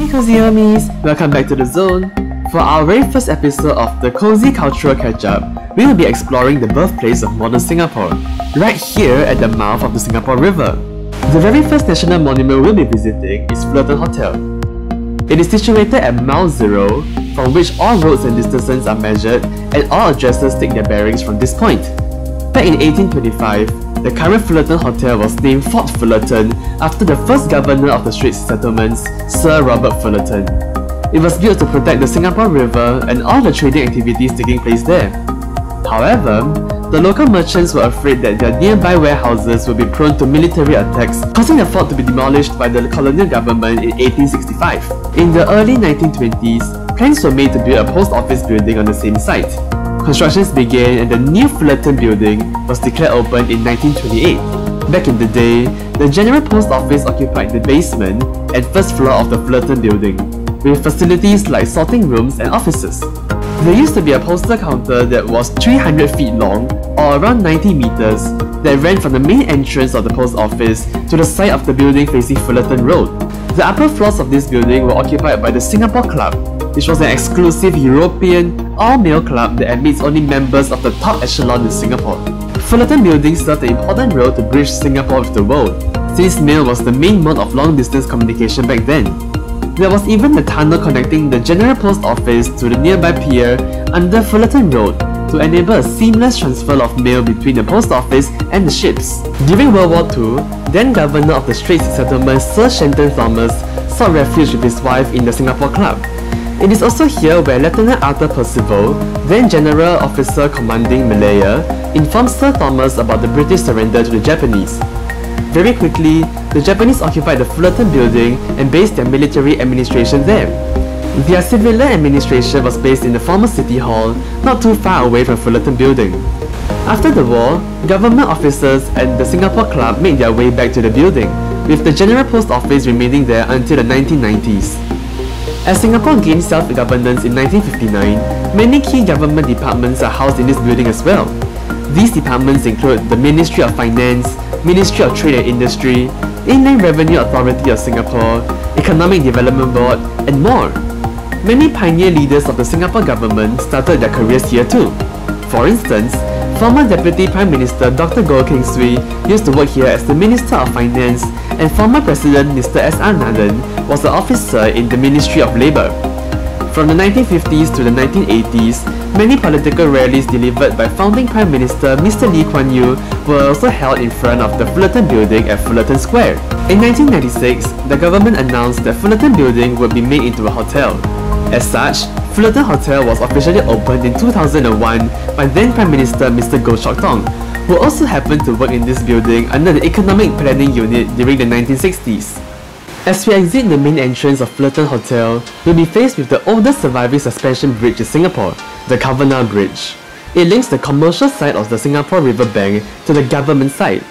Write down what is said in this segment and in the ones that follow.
Hey Cozy Homies! Welcome back to The Zone. For our very first episode of the Cozy Cultural Catch-Up, we will be exploring the birthplace of modern Singapore, right here at the mouth of the Singapore River. The very first national monument we'll be visiting is Fullerton Hotel. It is situated at Mount Zero, from which all roads and distances are measured and all addresses take their bearings from this point. Back in 1825, the current Fullerton Hotel was named Fort Fullerton after the first governor of the Straits Settlements, Sir Robert Fullerton. It was built to protect the Singapore River and all the trading activities taking place there. However, the local merchants were afraid that their nearby warehouses would be prone to military attacks, causing the fort to be demolished by the colonial government in 1865. In the early 1920s, plans were made to build a post office building on the same site. Constructions began and the new Fullerton building was declared open in 1928. Back in the day, the General Post Office occupied the basement and first floor of the Fullerton building, with facilities like sorting rooms and offices. There used to be a postal counter that was 300 feet long, or around 90 meters, that ran from the main entrance of the post office to the side of the building facing Fullerton Road. The upper floors of this building were occupied by the Singapore Club, which was an exclusive European, all-male club that admits only members of the top echelon in Singapore. Fullerton Building served an important role to bridge Singapore with the world, since mail was the main mode of long-distance communication back then. There was even a tunnel connecting the General Post Office to the nearby pier under Fullerton Road to enable a seamless transfer of mail between the post office and the ships. During World War II, then Governor of the Straits Settlements, Sir Shenton Thomas, sought refuge with his wife in the Singapore Club. It is also here where Lieutenant Arthur Percival, then General Officer commanding Malaya, informed Sir Thomas about the British surrender to the Japanese. Very quickly, the Japanese occupied the Fullerton building and based their military administration there. Their civilian administration was based in the former City Hall, not too far away from Fullerton building. After the war, government officers and the Singapore Club made their way back to the building, with the General Post Office remaining there until the 1990s. As Singapore gained self-governance in 1959, many key government departments are housed in this building as well. These departments include the Ministry of Finance, Ministry of Trade and Industry, Inland Revenue Authority of Singapore, Economic Development Board, and more. Many pioneer leaders of the Singapore government started their careers here too. For instance, former Deputy Prime Minister Dr. Goh Keng Swee used to work here as the Minister of Finance, and former President Mr. S.R. Nathan was an officer in the Ministry of Labour. From the 1950s to the 1980s, many political rallies delivered by founding Prime Minister Mr. Lee Kuan Yew were also held in front of the Fullerton building at Fullerton Square. In 1996, the government announced that Fullerton building would be made into a hotel. As such, Fullerton Hotel was officially opened in 2001 by then Prime Minister Mr. Goh Chok Tong, who also happened to work in this building under the Economic Planning Unit during the 1960s. As we exit the main entrance of Fullerton Hotel, we'll be faced with the oldest surviving suspension bridge in Singapore, the Kavanagh Bridge. It links the commercial side of the Singapore River bank to the government side.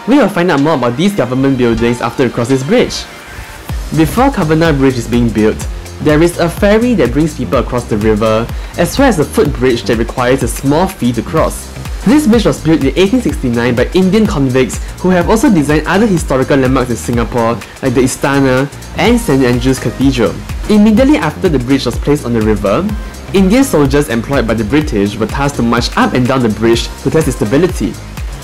We will find out more about these government buildings after we cross this bridge. Before Kavanagh Bridge is being built, there is a ferry that brings people across the river, as well as a footbridge that requires a small fee to cross. This bridge was built in 1869 by Indian convicts who have also designed other historical landmarks in Singapore like the Istana and St. Andrew's Cathedral. Immediately after the bridge was placed on the river, Indian soldiers employed by the British were tasked to march up and down the bridge to test its stability.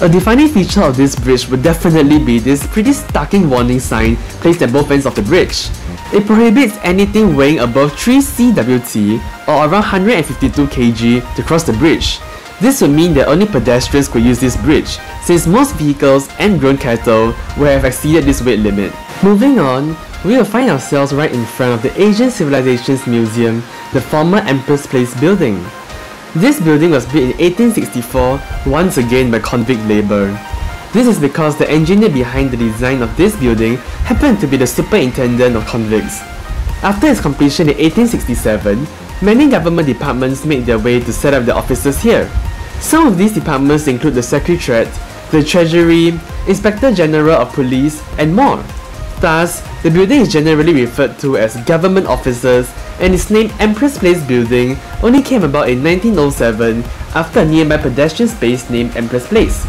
A defining feature of this bridge would definitely be this pretty startling warning sign placed at both ends of the bridge. It prohibits anything weighing above 3 CWT or around 152 kg to cross the bridge. This would mean that only pedestrians could use this bridge, since most vehicles and grown cattle would have exceeded this weight limit. Moving on, we will find ourselves right in front of the Asian Civilizations Museum, the former Empress Place building. This building was built in 1864, once again by convict labour. This is because the engineer behind the design of this building happened to be the superintendent of convicts. After its completion in 1867, many government departments made their way to set up their offices here. Some of these departments include the Secretariat, the Treasury, Inspector General of Police, and more. Thus, the building is generally referred to as government offices, and its name Empress Place Building only came about in 1907 after a nearby pedestrian space named Empress Place.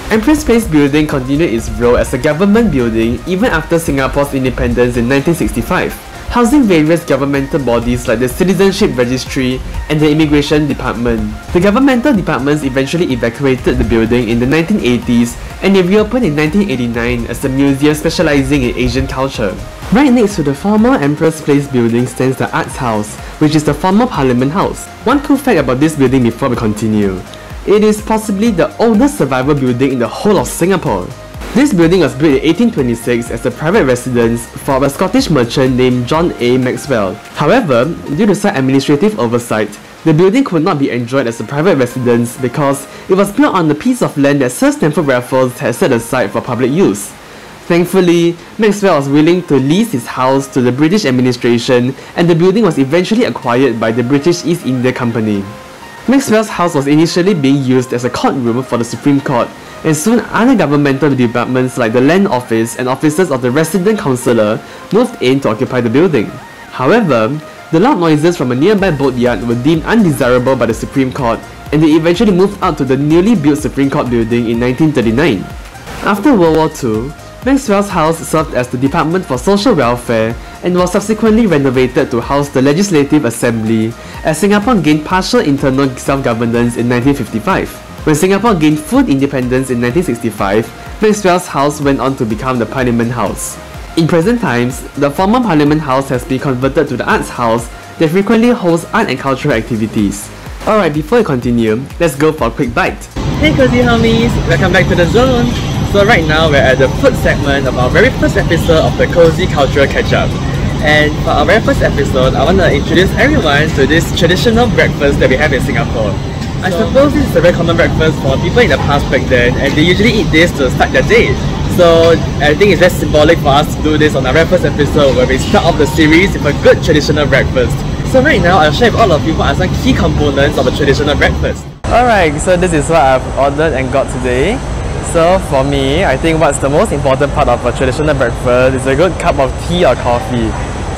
Empress Place Building continued its role as a government building even after Singapore's independence in 1965. housing various governmental bodies like the Citizenship Registry and the Immigration Department. The governmental departments eventually evacuated the building in the 1980s and it reopened in 1989 as a museum specializing in Asian culture. Right next to the former Empress Place building stands the Arts House, which is the former Parliament House. One cool fact about this building before we continue: it is possibly the oldest survivor building in the whole of Singapore. This building was built in 1826 as a private residence for a Scottish merchant named John A. Maxwell. However, due to some administrative oversight, the building could not be enjoyed as a private residence because it was built on a piece of land that Sir Stamford Raffles had set aside for public use. Thankfully, Maxwell was willing to lease his house to the British administration and the building was eventually acquired by the British East India Company. Maxwell's house was initially being used as a courtroom for the Supreme Court, and soon other governmental departments like the Land Office and officers of the Resident Councillor moved in to occupy the building. However, the loud noises from a nearby boatyard were deemed undesirable by the Supreme Court, and they eventually moved out to the newly built Supreme Court building in 1939. After World War II, Maxwell's house served as the Department for Social Welfare and was subsequently renovated to house the Legislative Assembly as Singapore gained partial internal self-governance in 1955. When Singapore gained full independence in 1965, Maxwell's house went on to become the Parliament House. In present times, the former Parliament House has been converted to the Arts House that frequently hosts art and cultural activities. Alright, before we continue, let's go for a quick bite. Hey Cozy Homies! Welcome back to the Zone! So right now we're at the food segment of our very first episode of the Cozy Cultural Catch-Up. And for our very first episode, I want to introduce everyone to this traditional breakfast that we have in Singapore. I suppose this is a very common breakfast for people in the past back then, and they usually eat this to start their day. So I think it's very symbolic for us to do this on our very first episode where we start off the series with a good traditional breakfast. So right now, I'll share with all of you what are some key components of a traditional breakfast. Alright, so this is what I've ordered and got today. So for me, I think what's the most important part of a traditional breakfast is a good cup of tea or coffee.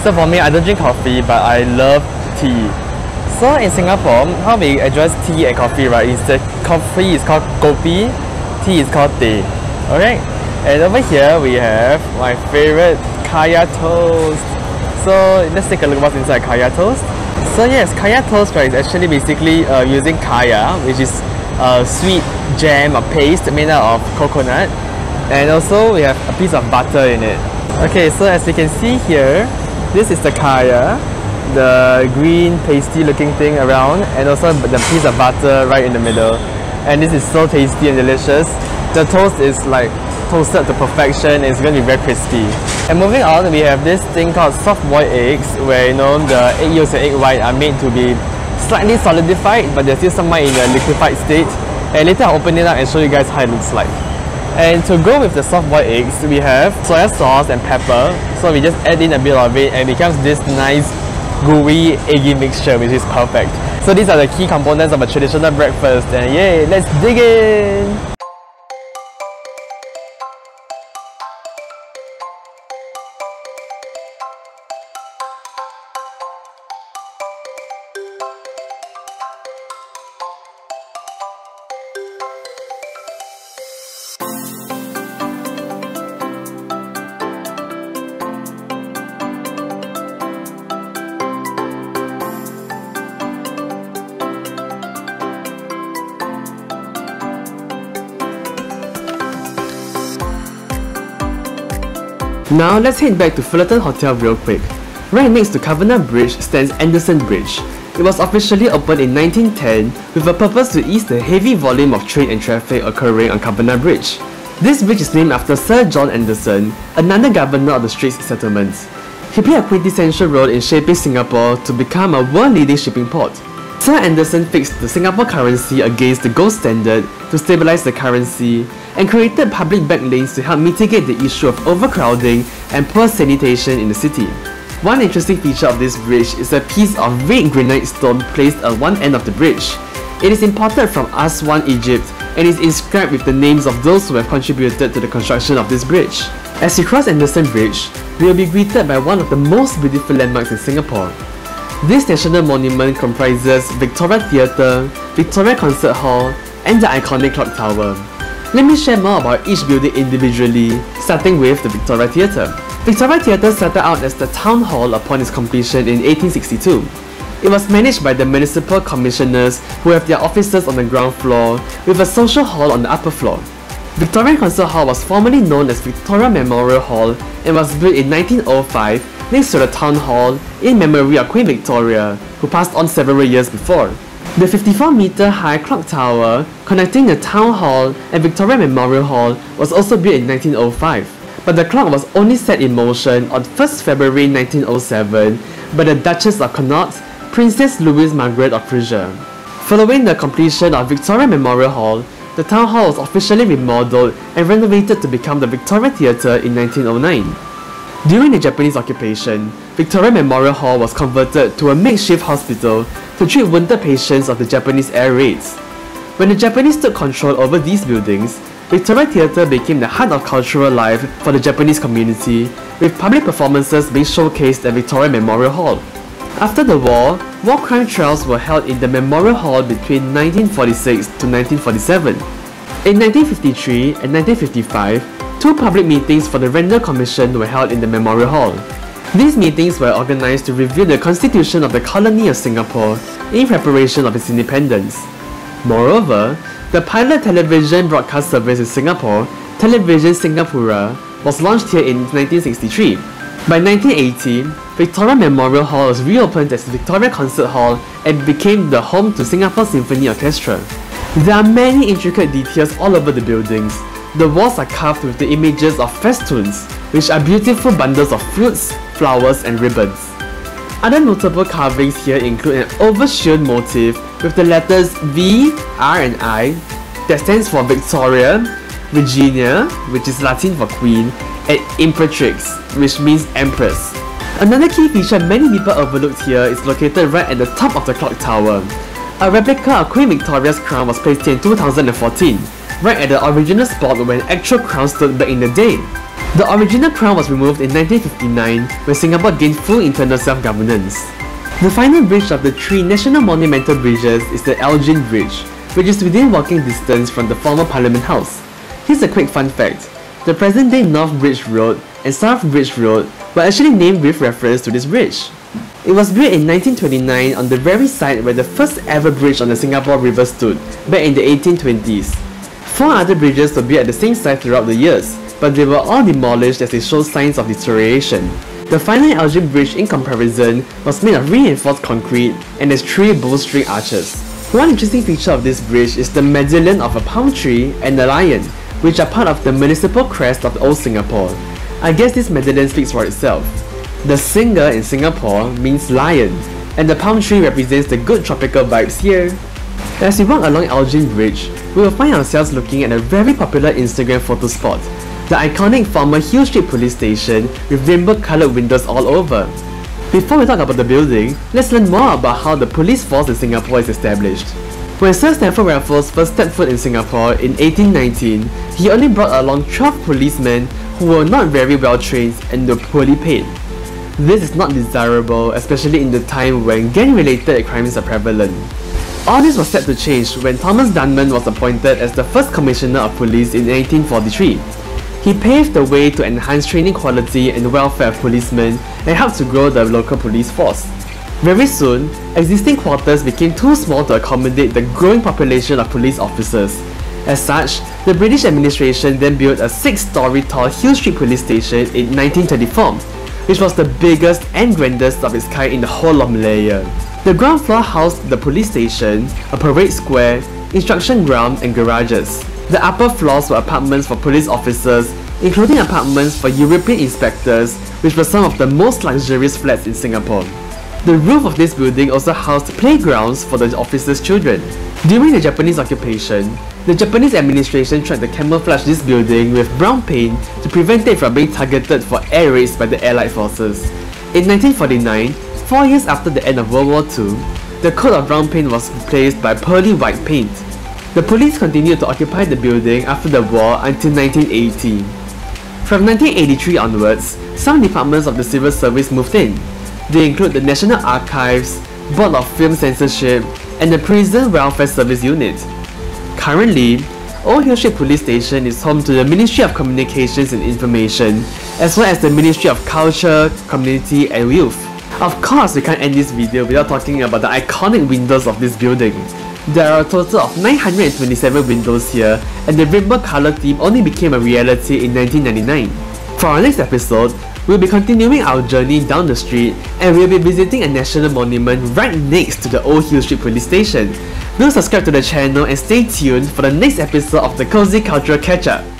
So for me, I don't drink coffee, but I love tea. So in Singapore, how we address tea and coffee, right, is that coffee is called kopi, tea is called teh. Alright? And over here we have my favorite kaya toast. So let's take a look what's inside kaya toast. So yes, kaya toast, right, is actually basically using kaya, which is a sweet jam or paste made out of coconut. And also we have a piece of butter in it. Okay, so as you can see here, this is the kaya, the green pasty looking thing around, and also the piece of butter right in the middle. And this is so tasty and delicious. The toast is like toasted to perfection. It's going to be very crispy. And moving on, we have this thing called soft boiled eggs, where the egg yolks and egg white are made to be slightly solidified, but there's still somewhere in a liquefied state. And later I'll open it up and show you guys how it looks like. And to go with the soft boiled eggs, we have soya sauce and pepper. So we just add in a bit of it and it becomes this nice gooey eggy mixture, which is perfect. So these are the key components of a traditional breakfast, and yay, let's dig in! Now let's head back to Fullerton Hotel real quick. Right next to Covenant Bridge stands Anderson Bridge. It was officially opened in 1910 with a purpose to ease the heavy volume of trade and traffic occurring on Covenant Bridge. This bridge is named after Sir John Anderson, another governor of the Straits Settlements. He played a quintessential role in shaping Singapore to become a world-leading shipping port. Sir Anderson fixed the Singapore currency against the gold standard to stabilize the currency and created public back lanes to help mitigate the issue of overcrowding and poor sanitation in the city. One interesting feature of this bridge is a piece of red granite stone placed at one end of the bridge. It is imported from Aswan, Egypt, and is inscribed with the names of those who have contributed to the construction of this bridge. As you cross Anderson Bridge, you will be greeted by one of the most beautiful landmarks in Singapore. This national monument comprises Victoria Theatre, Victoria Concert Hall, and the iconic Clock Tower. Let me share more about each building individually, starting with the Victoria Theatre. Victoria Theatre started out as the Town Hall upon its completion in 1862. It was managed by the municipal commissioners who have their offices on the ground floor with a social hall on the upper floor. Victorian Concert Hall was formerly known as Victoria Memorial Hall and was built in 1905 next to the Town Hall in memory of Queen Victoria, who passed on several years before. The 54-meter high clock tower connecting the Town Hall and Victoria Memorial Hall was also built in 1905, but the clock was only set in motion on 1st February 1907 by the Duchess of Connaught, Princess Louise Margaret of Prussia. Following the completion of Victoria Memorial Hall, the Town Hall was officially remodeled and renovated to become the Victoria Theatre in 1909. During the Japanese occupation, Victoria Memorial Hall was converted to a makeshift hospital to treat wounded patients of the Japanese air raids. When the Japanese took control over these buildings, Victoria Theatre became the heart of cultural life for the Japanese community, with public performances being showcased at Victoria Memorial Hall. After the war crime trials were held in the Memorial Hall between 1946 to 1947. In 1953 and 1955, two public meetings for the Randall Commission were held in the Memorial Hall. These meetings were organized to review the constitution of the colony of Singapore in preparation of its independence. Moreover, the pilot television broadcast service in Singapore, Television Singapura, was launched here in 1963. By 1980, Victoria Memorial Hall was reopened as Victoria Concert Hall and became the home to Singapore Symphony Orchestra. There are many intricate details all over the buildings. The walls are carved with the images of festoons, which are beautiful bundles of fruits, flowers, and ribbons. Other notable carvings here include an oval shield motif with the letters V, R, and I that stands for Victoria, Virginia, which is Latin for Queen, and Imperatrix, which means Empress. Another key feature many people overlooked here is located right at the top of the clock tower. A replica of Queen Victoria's crown was placed here in 2014, right at the original spot where an actual crown stood back in the day. The original crown was removed in 1959 when Singapore gained full internal self-governance. The final bridge of the three national monumental bridges is the Elgin Bridge, which is within walking distance from the former Parliament House. Here's a quick fun fact. The present-day North Bridge Road and South Bridge Road were actually named with reference to this bridge. It was built in 1929 on the very site where the first ever bridge on the Singapore River stood, back in the 1820s. 4 other bridges were built at the same site throughout the years, but they were all demolished as they showed signs of deterioration. The final Elgin Bridge, in comparison, was made of reinforced concrete and has 3 bowstring arches. One interesting feature of this bridge is the medallion of a palm tree and a lion, which are part of the municipal crest of Old Singapore. I guess this medallion speaks for itself. The singer in Singapore means lion, and the palm tree represents the good tropical vibes here. As we walk along Elgin Bridge, we will find ourselves looking at a very popular Instagram photo spot, the iconic former Hill Street Police Station with rainbow-coloured windows all over. Before we talk about the building, let's learn more about how the police force in Singapore is established. When Sir Stamford Raffles first stepped foot in Singapore in 1819, he only brought along 12 policemen who were not very well trained and were poorly paid. This is not desirable, especially in the time when gang-related crimes are prevalent. All this was set to change when Thomas Dunman was appointed as the first Commissioner of Police in 1843. He paved the way to enhance training quality and welfare of policemen and helped to grow the local police force. Very soon, existing quarters became too small to accommodate the growing population of police officers. As such, the British administration then built a 6-storey tall Hill Street Police Station in 1934, which was the biggest and grandest of its kind in the whole of Malaya. The ground floor housed the police station, a parade square, instruction ground, and garages. The upper floors were apartments for police officers, including apartments for European inspectors, which were some of the most luxurious flats in Singapore. The roof of this building also housed playgrounds for the officers' children. During the Japanese occupation, the Japanese administration tried to camouflage this building with brown paint to prevent it from being targeted for air raids by the Allied forces. In 1949, 4 years after the end of World War II, the coat of brown paint was replaced by pearly white paint. The police continued to occupy the building after the war until 1980. From 1983 onwards, some departments of the civil service moved in. They include the National Archives, Board of Film Censorship, and the Prison Welfare Service Unit. Currently, Old Hill Street Police Station is home to the Ministry of Communications and Information, as well as the Ministry of Culture, Community and Youth. Of course, we can't end this video without talking about the iconic windows of this building. There are a total of 927 windows here, and the rainbow color theme only became a reality in 1999. For our next episode, we'll be continuing our journey down the street and we'll be visiting a national monument right next to the Old Hill Street Police Station. Do subscribe to the channel and stay tuned for the next episode of the Cozy Cultural Catch-Up.